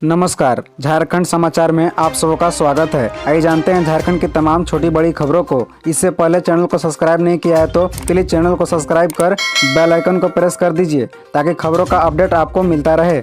नमस्कार, झारखंड समाचार में आप सबका स्वागत है। आइए जानते हैं झारखंड की तमाम छोटी बड़ी खबरों को। इससे पहले चैनल को सब्सक्राइब नहीं किया है तो प्लीज चैनल को सब्सक्राइब कर बेल आइकन को प्रेस कर दीजिए ताकि खबरों का अपडेट आपको मिलता रहे।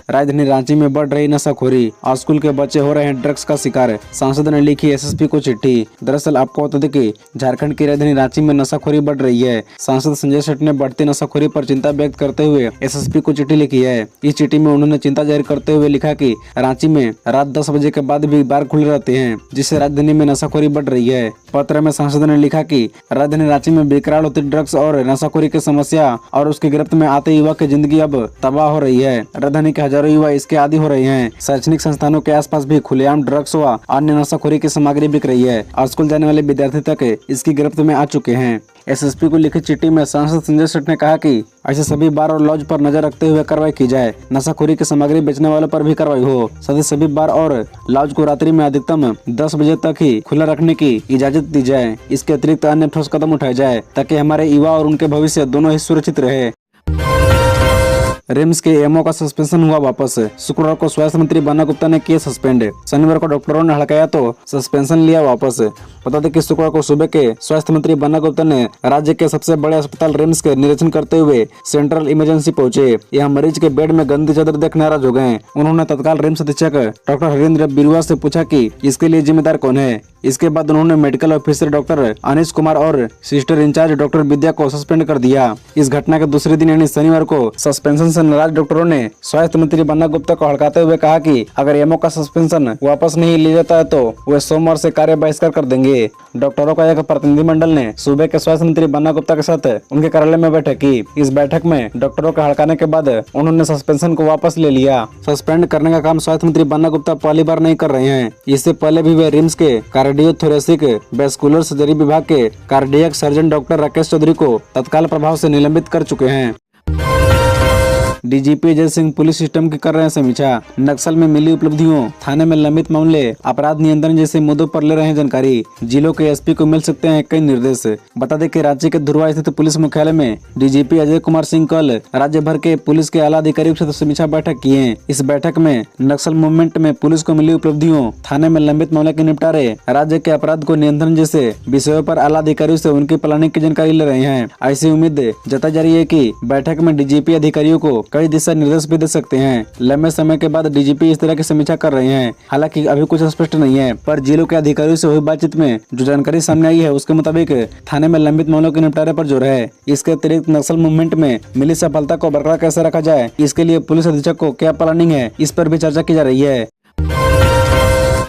राजधानी रांची में बढ़ रही नशाखोरी, स्कूल के बच्चे हो रहे हैं ड्रग्स का शिकार। सांसद ने लिखी एसएसपी को चिट्ठी। दरअसल आपको बता दें कि झारखंड की राजधानी रांची में नशाखोरी बढ़ रही है। सांसद संजय सेठ ने बढ़ती नशाखोरी पर चिंता व्यक्त करते हुए एसएसपी को चिट्ठी लिखी है। इस चिट्ठी में उन्होंने चिंता जाहिर करते हुए लिखा कि रांची में रात 10 बजे के बाद भी बार खुले रहते हैं, जिससे राजधानी में नशाखोरी बढ़ रही है। पत्र में सांसद ने लिखा कि राजधानी रांची में बेकरार होती ड्रग्स और नशाखोरी की समस्या और उसकी गिरफ्त में आते युवा की जिंदगी अब तबाह हो रही है। राजधानी के हजारों युवा इसके आदी हो रहे हैं। शैक्षणिक संस्थानों के आसपास भी खुलेआम ड्रग्स व अन्य नशाखोरी की सामग्री बिक रही है और स्कूल जाने वाले विद्यार्थी तक इसकी गिरफ्त में आ चुके हैं। एसएसपी को लिखी चिट्ठी में सांसद संजय सेठ ने कहा कि ऐसे सभी बार और लॉज पर नजर रखते हुए कार्रवाई की जाए। नशाखोरी की सामग्री बेचने वालों पर भी कार्रवाई हो। साथ ही सभी बार और लॉज को रात्रि में अधिकतम 10 बजे तक ही खुला रखने की इजाजत दी जाए। इसके अतिरिक्त अन्य ठोस कदम उठाए जाए ताकि हमारे युवा और उनके भविष्य दोनों ही सुरक्षित रहे। रिम्स के एमओ का सस्पेंशन हुआ वापस। शुक्रवार को स्वास्थ्य मंत्री बन्ना गुप्ता ने किए सस्पेंड। शनिवार को डॉक्टरों ने हड़काया तो सस्पेंशन लिया वापस। बता दें कि शुक्रवार को सुबह के स्वास्थ्य मंत्री बन्ना गुप्ता ने राज्य के सबसे बड़े अस्पताल रिम्स के निरीक्षण करते हुए सेंट्रल इमरजेंसी पहुंचे। यह मरीज के बेड में गंदी चादर देख नाराज हो गए। उन्होंने तत्काल रिम्स अधीक्षक डॉक्टर हरेंद्र बिरुआ से पूछा कि इसके लिए जिम्मेदार कौन है। इसके बाद उन्होंने मेडिकल ऑफिसर डॉक्टर अनिश कुमार और सिस्टर इंचार्ज डॉक्टर विद्या को सस्पेंड कर दिया। इस घटना के दूसरे दिन यानी शनिवार को सस्पेंशन से नाराज डॉक्टरों ने स्वास्थ्य मंत्री बन्ना गुप्ता को हड़काते हुए कहा कि अगर एमओ का सस्पेंशन वापस नहीं लिया जाता है तो वे सोमवार से कार्य बहिष्कार कर देंगे। डॉक्टरों का एक प्रतिनिधिमंडल ने सुबह के स्वास्थ्य मंत्री बन्ना गुप्ता के साथ उनके कार्यालय में बैठक की। इस बैठक में डॉक्टरों का हड़काने के बाद उन्होंने सस्पेंशन को वापस ले लिया। सस्पेंड करने का काम स्वास्थ्य मंत्री बन्ना गुप्ता पहली बार नहीं कर रहे हैं। इससे पहले भी वे रिम्स के कार्डियोथोरेसिक वेस्कुलर सर्जरी विभाग के cardiac surgeon doctor Rakesh Chaudhary को तत्काल प्रभाव से निलंबित कर चुके हैं। DGP Ajay Singh police system की कर रहे हैं समीक्षा। नक्सल में मिली उपलब्धियों, थाने में लंबित मामले, अपराध नियंत्रण जैसे मुद्दों पर ले रहे हैं जानकारी। जिलों के एसपी को मिल सकते हैं कई निर्देश। बता दें कि रांची के धुरवा स्थित पुलिस मुख्यालय में डीजीपी अजय कुमार सिंह कल राज्य भर के पुलिस के आला अधिकारियों के साथ समीक्षा बैठक किए। इस बैठक में नक्सल मूवमेंट में पुलिस को मिली उपलब्धियों, थाने में लंबित मामले के निपटारे, राज्य के अपराध को नियंत्रण जैसे विषयों पर आला अधिकारियों से उनकी प्लानिंग की जानकारी ले रहे हैं। ऐसी उम्मीद जताई जा रही है कि बैठक में डीजीपी अधिकारियों को कई दिशा निर्देश भी दे सकते हैं। लंबे समय के बाद डीजीपी इस तरह की समीक्षा कर रहे हैं। हालांकि अभी कुछ स्पष्ट नहीं है, पर जिलों के अधिकारियों से हुई बातचीत में जो जानकारी सामने आई है उसके मुताबिक थाने में लंबित मामलों के निपटारे पर जोर है। इसके अतिरिक्त नक्सल मूवमेंट में मिली सफलता को बरकरार कैसे रखा जाए, इसके लिए पुलिस अधीक्षक को क्या प्लानिंग है, इस पर भी चर्चा की जा रही है।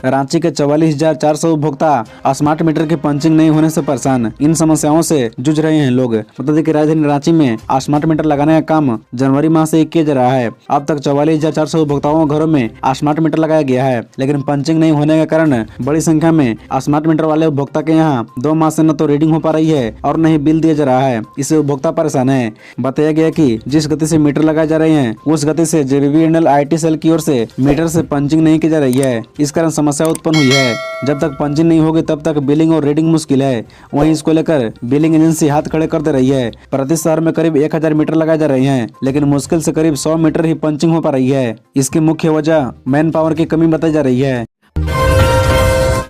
रांची के 44,400 उपभोक्ता स्मार्ट मीटर की पंचिंग नहीं होने से परेशान। इन समस्याओं से जूझ रहे हैं लोग। बता दें कि राजधानी रांची में स्मार्ट मीटर लगाने का काम जनवरी माह से किया जा रहा है। अब तक 44,400 उपभोक्ताओं के घरों में स्मार्ट मीटर लगाया गया है, लेकिन पंचिंग नहीं होने के कारण बड़ी संख्या में स्मार्ट मीटर वाले उपभोक्ता के यहाँ 2 माह से न तो रीडिंग हो पा रही है और न ही बिल दिया जा रहा है। इससे उपभोक्ता परेशान है। बताया गया कि जिस गति से मीटर लगाए जा रहे हैं उस गति से जेबीबीएनएल आईटी सेल की ओर से मीटर से पंचिंग नहीं की जा रही है। इस कारण समस्या उत्पन्न हुई है। जब तक पंचिंग नहीं होगी तब तक बिलिंग और रीडिंग मुश्किल है। वहीं इसको लेकर बिलिंग एजेंसी हाथ खड़े कर दे रही है। प्रति शहर में करीब 1000 मीटर लगाए जा रहे हैं, लेकिन मुश्किल से करीब 100 मीटर ही पंचिंग हो पा रही है। इसकी मुख्य वजह मैन पावर की कमी बताई जा रही है।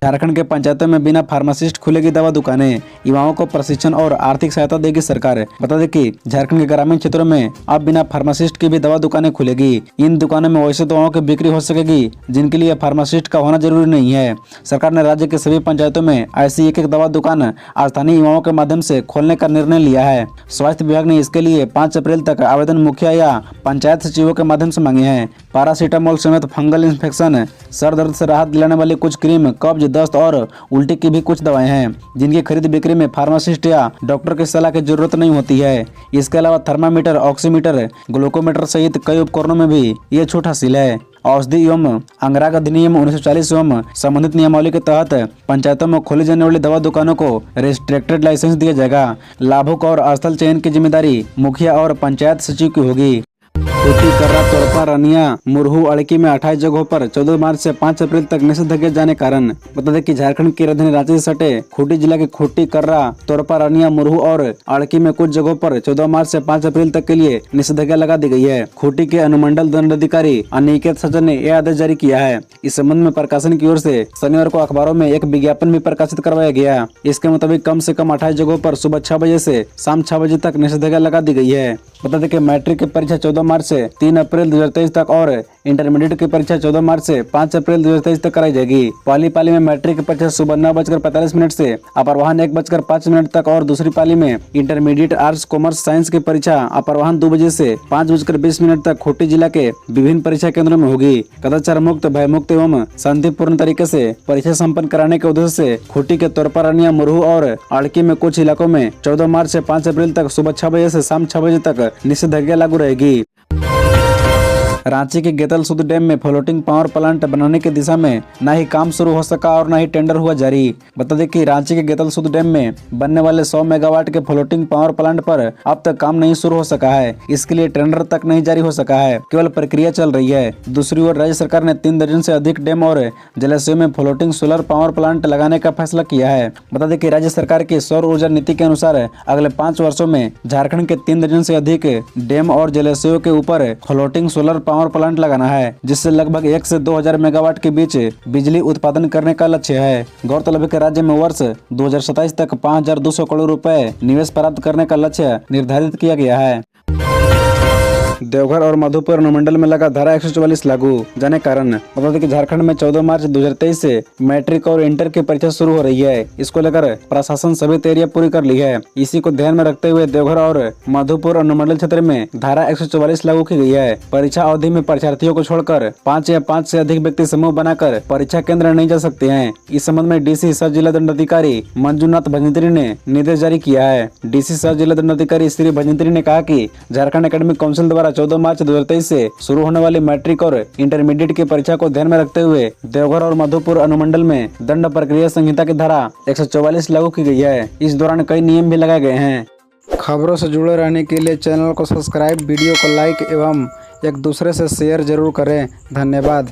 झारखंड के पंचायतों में बिना फार्मासिस्ट खुलेगी दवा दुकानें, युवाओं को प्रशिक्षण और आर्थिक सहायता देगी सरकार। बता दें कि झारखंड के ग्रामीण क्षेत्रों में अब बिना फार्मासिस्ट की भी दवा दुकानें खुलेगी। इन दुकानों में वैसे दवाओं की बिक्री हो सकेगी जिनके लिए फार्मासिस्ट का होना जरूरी नहीं है। सरकार ने राज्य के सभी पंचायतों में ऐसी एक दवा दुकान स्थानीय युवाओं के माध्यम से खोलने का निर्णय लिया है। स्वास्थ्य विभाग ने इसके लिए 5 अप्रैल तक आवेदन मुखिया या पंचायत सचिवों के माध्यम से मांगे हैं। पैरासीटामोल समेत फंगल इन्फेक्शन, सर दर्द से राहत दिलाने वाली कुछ क्रीम, कब्ज, दस्त और उल्टी की भी कुछ दवाएं हैं जिनकी खरीद बिक्री में फार्मासिस्ट या डॉक्टर की सलाह की जरूरत नहीं होती है। इसके अलावा थर्मामीटर, ऑक्सीमीटर, ग्लूकोमीटर सहित कई उपकरणों में भी ये छूट हासिल है। औषधि एवं अंगराग अधिनियम 1940 एवं संबंधित नियमावली के तहत पंचायतों में खोली जाने वाली दवा दुकानों को रेस्ट्रिक्टेड लाइसेंस दिया जाएगा। लाभुक और स्थल चयन की जिम्मेदारी मुखिया और पंचायत सचिव की होगी। खूंटी, कर्रा, तोरपा, रनिया, मुरहू, अड़की में 28 जगहों पर 14 मार्च से 5 अप्रैल तक निषेधाज्ञा जाने कारण। बता दें कि झारखंड की राजधानी रांची से सटे खूंटी जिला के खूंटी, कर्रा, तोरपा, रनिया, मुरहू और अड़की में कुछ जगहों पर 14 मार्च से 5 अप्रैल तक के लिए निषेधाज्ञा लगा दी गई है। खूंटी के अनुमंडल दंडाधिकारी अनिकेत सज्जन ने यह आदेश जारी किया है। इस संबंध में प्रशासन की ओर से शनिवार को अखबारों में एक विज्ञापन भी प्रकाशित करवाया गया। इसके मुताबिक कम से कम 28 जगहों पर सुबह 6 बजे से शाम 6 बजे तक निषेधाज्ञा लगा दी गई है। बता दें कि मैट्रिक की परीक्षा 14 मार्च से 3 अप्रैल 2023 तक और इंटरमीडिएट की परीक्षा 14 मार्च से 5 अप्रैल 2023 तक कराई जाएगी। पहली पाली में मैट्रिक की परीक्षा सुबह 9:45 से अपराह्न 1:05 तक और दूसरी पाली में इंटरमीडिएट आर्ट्स, कॉमर्स, साइंस की परीक्षा अपराह्न 2 बजे से 5:20 तक खूंटी जिला के विभिन्न परीक्षा केंद्रों में होगी। कदाचार मुक्त, भयमुक्त एवं शांतिपूर्ण तरीके से परीक्षा संपन्न कराने के उद्देश्य से खूंटी के तोरपा, रनिया, मुरहू और अड़की में कुछ इलाकों में 14 मार्च से 5 अप्रैल तक सुबह 6 बजे से शाम 6 बजे तक निषेधाज्ञा लागू रहेगी। रांची के गेतल सूद डैम में फ्लोटिंग पावर प्लांट बनाने की दिशा में न ही काम शुरू हो सका और न ही टेंडर हुआ जारी। बता दें कि रांची के गेतल सूद डैम में बनने वाले 100 मेगावाट के फ्लोटिंग पावर प्लांट पर अब तक काम नहीं शुरू हो सका है। इसके लिए टेंडर तक नहीं जारी हो सका है, केवल प्रक्रिया चल रही है। दूसरी ओर राज्य सरकार ने 3 दर्जन से अधिक डैम और जलाशयों में फ्लोटिंग सोलर पावर प्लांट लगाने का फैसला किया है। बता दें कि राज्य सरकार की सौर ऊर्जा नीति के अनुसार अगले 5 वर्षों में झारखंड के 3 दर्जन से अधिक डैम और जलाशयों के ऊपर फ्लोटिंग सोलर पावर प्लांट लगाना है, जिससे लगभग 1 से 2000 मेगावाट के बीच बिजली उत्पादन करने का लक्ष्य है। गौरतलब है कि राज्य में वर्ष 2027 तक 5200 करोड़ रुपए निवेश प्राप्त करने का लक्ष्य निर्धारित किया गया है। देवघर और मधुपुर अनुमंडल में लगा धारा 144 लागू जाने कारण। बता दें कि झारखंड में 14 मार्च 2023 से मैट्रिक और इंटर की परीक्षा शुरू हो रही है। इसको लेकर प्रशासन सभी तैयारियां पूरी कर ली है। इसी को ध्यान में रखते हुए देवघर और मधुपुर अनुमंडल क्षेत्र में धारा 144 लागू की गई है। परीक्षा अवधि में परीक्षार्थियों को छोड़कर 5 या 5 से अधिक व्यक्ति समूह बनाकर परीक्षा केंद्र नहीं जा सकते हैं। इस संबंध में डीसी सह जिला दंडाधिकारी मंजूनाथ भजंत्री ने निर्देश जारी किया है। डीसी सह जिला दंडाधिकारी श्री भजंत्री ने कहा कि झारखंड एकेडमिक काउंसिल द्वारा 14 मार्च 2023 से शुरू होने वाली मैट्रिक और इंटरमीडिएट की परीक्षा को ध्यान में रखते हुए देवघर और मधुपुर अनुमंडल में दंड प्रक्रिया संहिता की धारा 144 लागू की गई है। इस दौरान कई नियम भी लगाए गए हैं। खबरों से जुड़े रहने के लिए चैनल को सब्सक्राइब, वीडियो को लाइक एवं एक दूसरे से शेयर जरूर करें। धन्यवाद।